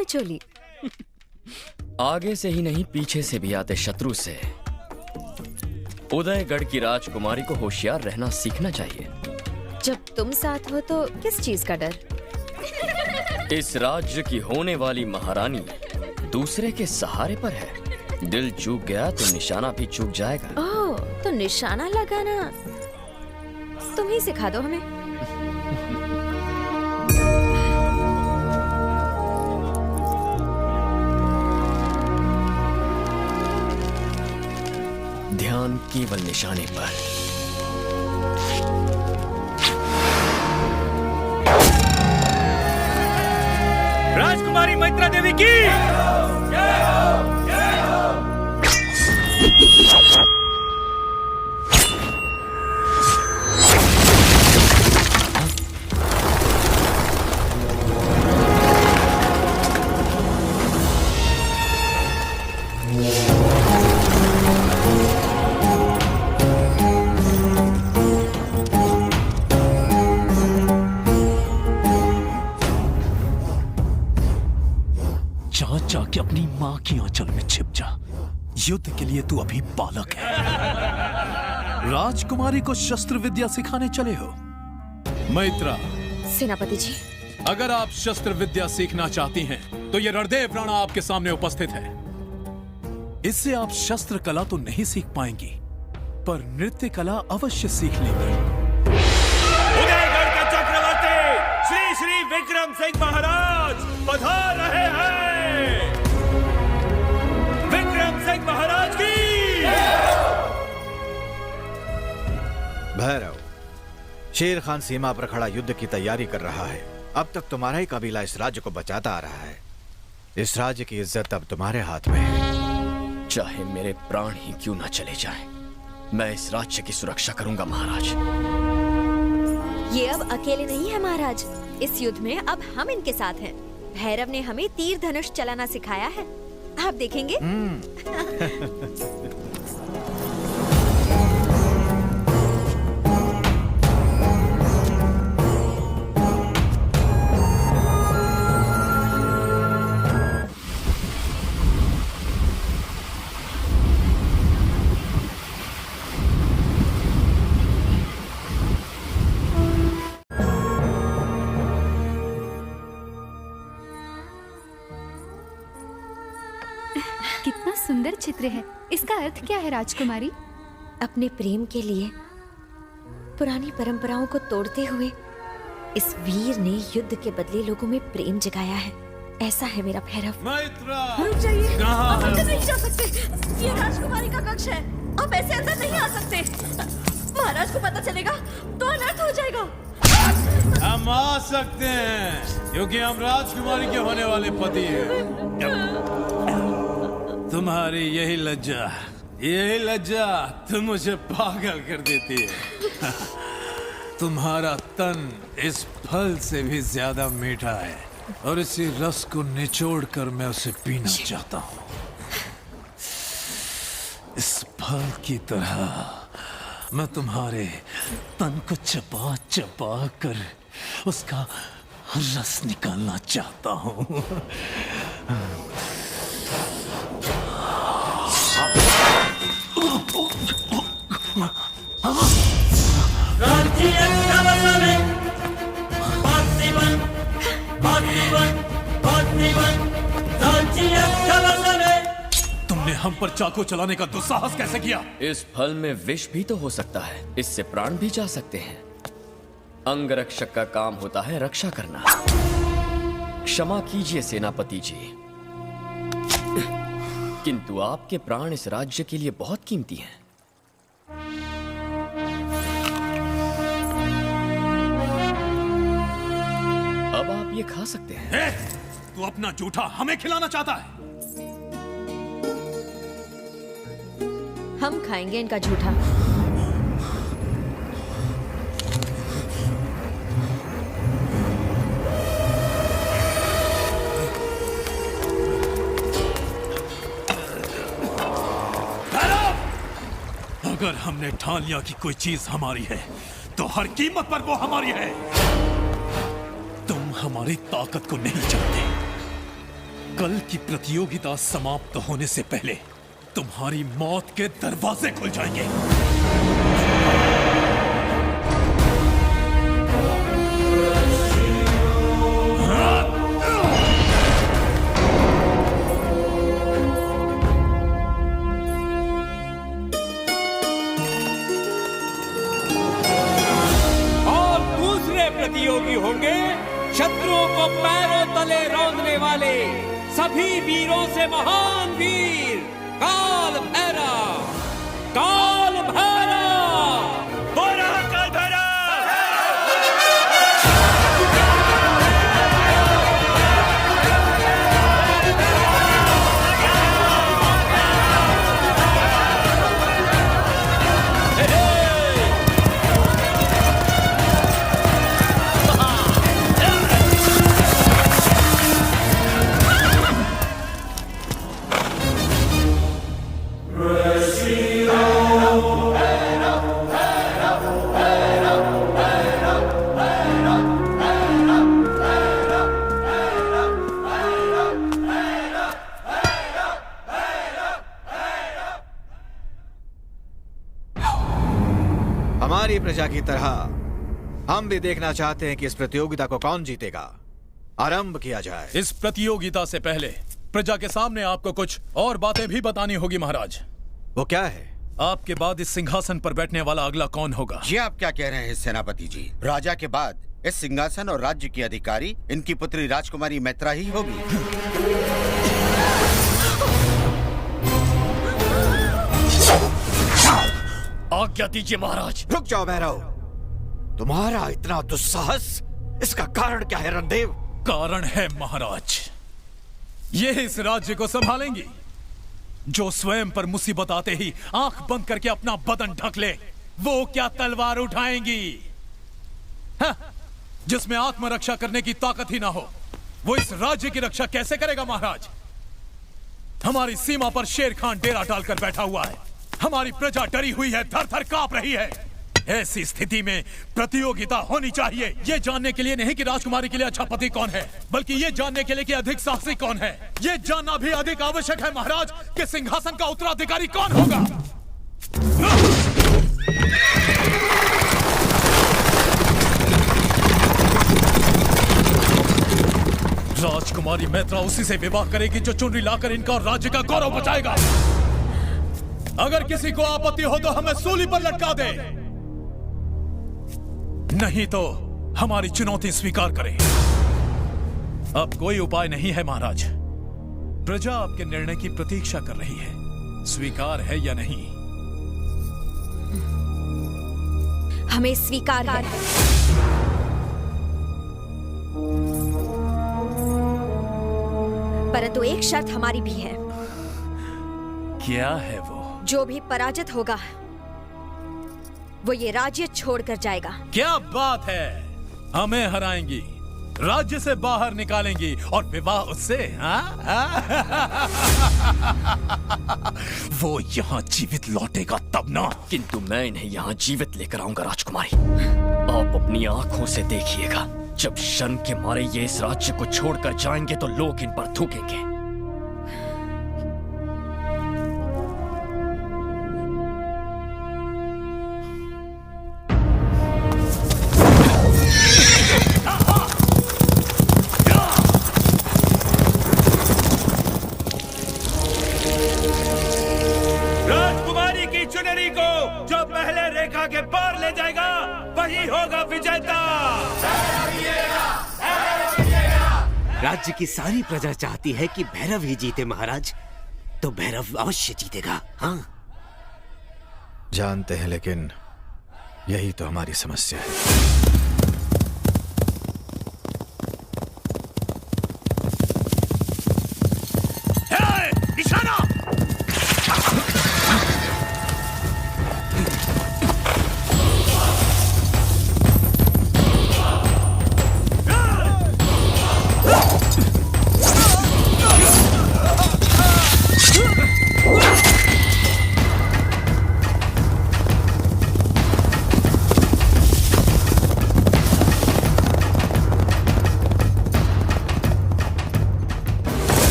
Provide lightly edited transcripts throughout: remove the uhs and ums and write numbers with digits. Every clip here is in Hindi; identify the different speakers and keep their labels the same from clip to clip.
Speaker 1: में चोली।
Speaker 2: आगे से ही नहीं पीछे से भी आते शत्रु से उदयगढ़ की राजकुमारी को होशियार रहना सीखना चाहिए।
Speaker 1: जब तुम साथ हो तो किस चीज का डर?
Speaker 2: इस राज्य की होने वाली महारानी दूसरे के सहारे पर है। दिल चूक गया तो निशाना भी चूक जाएगा।
Speaker 1: ओह, तो निशाना लगाना तुम ही सिखा दो हमें।
Speaker 2: ध्यान केवल निशाने पर।
Speaker 3: राजकुमारी मैत्रा देवी की
Speaker 4: जाके अपनी मां की आंचल में छिप जा। युद्ध के लिए तू अभी बालक है। राजकुमारी को शस्त्र विद्या सिखाने चले हो?
Speaker 5: मैत्रा,
Speaker 1: सेनापति जी,
Speaker 5: अगर आप शस्त्र विद्या सीखना चाहती हैं, तो ये रणदेव राणा आपके सामने उपस्थित है। इससे आप शस्त्र कला तो नहीं सीख पाएंगी, पर नृत्य कला अवश्य सीख लेंगी।
Speaker 3: उदयगढ़ के चक्रवर्ती श्री श्री विक्रम सिंह महाराज पधार रहे हैं। विक्रम सिंह महाराज की।
Speaker 6: भैरव, शेर खान सीमा पर खड़ा युद्ध की तैयारी कर रहा है। अब तक तुम्हारा ही कबीला इस राज्य को बचाता आ रहा है। इस राज्य की इज्जत अब तुम्हारे हाथ में है।
Speaker 2: चाहे मेरे प्राण ही क्यों ना चले जाएं, मैं इस राज्य की सुरक्षा करूंगा महाराज।
Speaker 1: ये अब अकेले नहीं है महाराज। इस युद्ध में अब हम इनके साथ हैं। भैरव ने हमें तीर धनुष चलाना सिखाया है, आप देखेंगे।
Speaker 7: कितना सुंदर चित्र है। इसका अर्थ क्या है राजकुमारी?
Speaker 1: अपने प्रेम के लिए पुरानी परंपराओं को तोड़ते हुए इस वीर ने युद्ध के बदले लोगों में प्रेम जगाया है। ऐसा है मेरा भैरव।
Speaker 3: मैत्रा,
Speaker 1: रुक जाइए,
Speaker 3: कहाँ
Speaker 1: आप
Speaker 3: है?
Speaker 1: अंदर नहीं जा सकते। ये राजकुमारी का कक्ष है, आप ऐसे अंदर नहीं आ सकते। महाराज को पता चलेगा तो अनर्थ हो जाएगा।
Speaker 3: हम आ सकते हैं क्योंकि हम राजकुमारी के होने वाले पति हैं। तुम्हारी यही लज्जा तुम मुझे पागल कर देती है। तुम्हारा तन इस फल से भी ज्यादा मीठा है और इसी रस को निचोड़ कर मैं उसे पीना चाहता हूँ। इस फल की तरह मैं तुम्हारे तन को चबा चबा कर उसका रस निकालना चाहता हूँ।
Speaker 5: तुमने हम पर चाकू चलाने का दुस्साहस कैसे किया?
Speaker 2: इस फल में विष भी तो हो सकता है, इससे प्राण भी जा सकते हैं। अंगरक्षक का काम होता है रक्षा करना। क्षमा कीजिए सेनापति जी, किंतु आपके प्राण इस राज्य के लिए बहुत कीमती हैं। अब आप ये खा सकते हैं।
Speaker 5: तू अपना जूठा हमें खिलाना चाहता है?
Speaker 1: हम खाएंगे इनका झूठा।
Speaker 5: अगर हमने ठान लिया कि कोई चीज हमारी है तो हर कीमत पर वो हमारी है। तुम हमारी ताकत को नहीं जानते। कल की प्रतियोगिता समाप्त होने से पहले तुम्हारी मौत के दरवाजे खुल जाएंगे।
Speaker 8: और दूसरे प्रतियोगी होंगे शत्रुओं को पैरों तले रौंदने वाले सभी वीरों से महान वीर काल भैरव। काल भैरव बोरा काल भैरव।
Speaker 6: हमारी प्रजा की तरह हम भी देखना चाहते हैं कि इस प्रतियोगिता को कौन जीतेगा। आरंभ किया जाए।
Speaker 5: इस प्रतियोगिता से पहले प्रजा के सामने आपको कुछ और बातें भी बतानी होगी महाराज।
Speaker 6: वो क्या है?
Speaker 5: आपके बाद इस सिंहासन पर बैठने वाला अगला कौन होगा?
Speaker 9: ये आप क्या कह रहे हैं सेनापति जी? राजा के बाद इस सिंहासन और राज्य की अधिकारी इनकी पुत्री राजकुमारी मैत्रा ही होगी।
Speaker 2: आज्ञा दीजिए महाराज।
Speaker 6: रुक जाओ भैरव, तुम्हारा इतना दुस्साहस, इसका कारण क्या है रणदेव?
Speaker 5: कारण है महाराज, ये इस राज्य को संभालेंगी जो स्वयं पर मुसीबत आते ही आंख बंद करके अपना बदन ढक ले। वो क्या तलवार उठाएंगी? हाँ, जिसमें आत्मरक्षा करने की ताकत ही ना हो, वो इस राज्य की रक्षा कैसे करेगा महाराज? हमारी सीमा पर शेर खान डेरा डालकर बैठा हुआ है। हमारी प्रजा डरी हुई है, थर थर कांप रही है। ऐसी स्थिति में प्रतियोगिता होनी चाहिए, ये जानने के लिए नहीं कि राजकुमारी के लिए अच्छा पति कौन है, बल्कि ये जानने के लिए कि अधिक साहसी कौन है। ये जानना भी अधिक आवश्यक है महाराज कि सिंहासन का उत्तराधिकारी कौन होगा। राजकुमारी मैत्रा उसी से विवाह करेगी जो चुनरी लाकर इनका और राज्य का गौरव बचाएगा। अगर किसी को आपत्ति हो तो हमें सूली पर लटका दे, नहीं तो हमारी चुनौती स्वीकार करें। अब कोई उपाय नहीं है महाराज, प्रजा आपके निर्णय की प्रतीक्षा कर रही है। स्वीकार है या नहीं?
Speaker 1: हमें स्वीकार है। परंतु एक शर्त हमारी भी है।
Speaker 5: क्या है वो?
Speaker 1: जो भी पराजित होगा वो ये राज्य छोड़कर जाएगा।
Speaker 5: क्या बात है, हमें हराएंगी, राज्य से बाहर निकालेंगी और विवाह उससे? वो यहाँ जीवित लौटेगा तब ना।
Speaker 2: किंतु मैं इन्हें यहाँ जीवित लेकर आऊंगा राजकुमारी। आप अपनी आंखों से देखिएगा, जब शर्म के मारे ये इस राज्य को छोड़कर जाएंगे तो लोग इन पर थूकेंगे।
Speaker 8: राजकुमारी की चुनरी को जो पहले रेखा के पार ले जाएगा वही होगा विजेता।
Speaker 10: राज्य की सारी प्रजा चाहती है कि भैरव ही जीते महाराज, तो भैरव अवश्य जीतेगा। हाँ
Speaker 6: जानते हैं, लेकिन यही तो हमारी समस्या है।
Speaker 5: निशाना!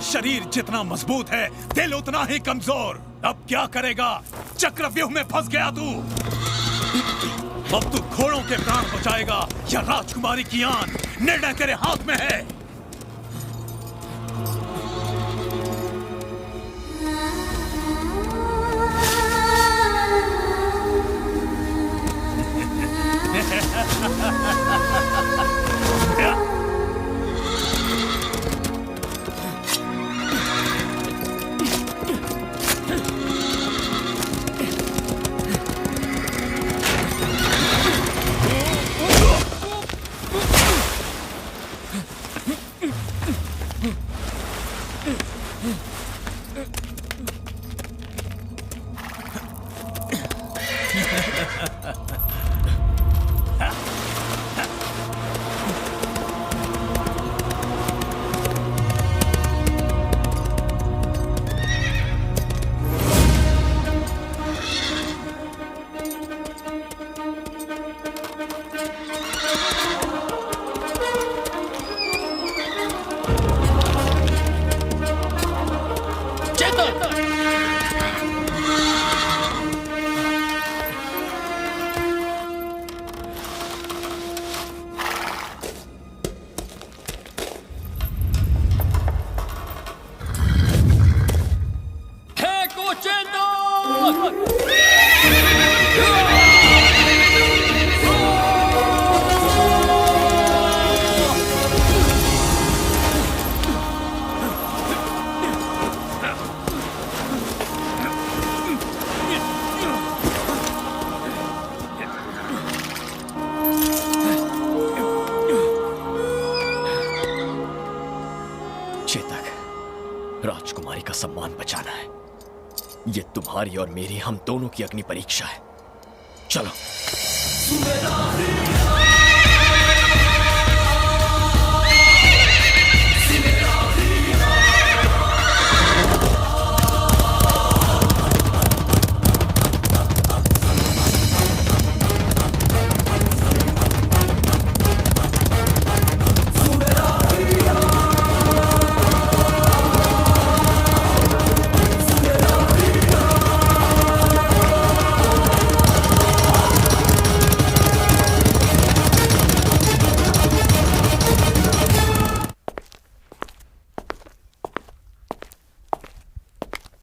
Speaker 5: शरीर जितना मजबूत है, दिल उतना ही कमजोर। अब क्या करेगा? चक्रव्यूह में फंस गया तू। अब तू घोड़ों के प्राण बचाएगा या राजकुमारी की आन? निर्णय तेरे हाथ में है। राजकुमारी का सम्मान बचाना है। ये तुम्हारी और मेरी, हम दोनों की अग्नि परीक्षा है। चलो।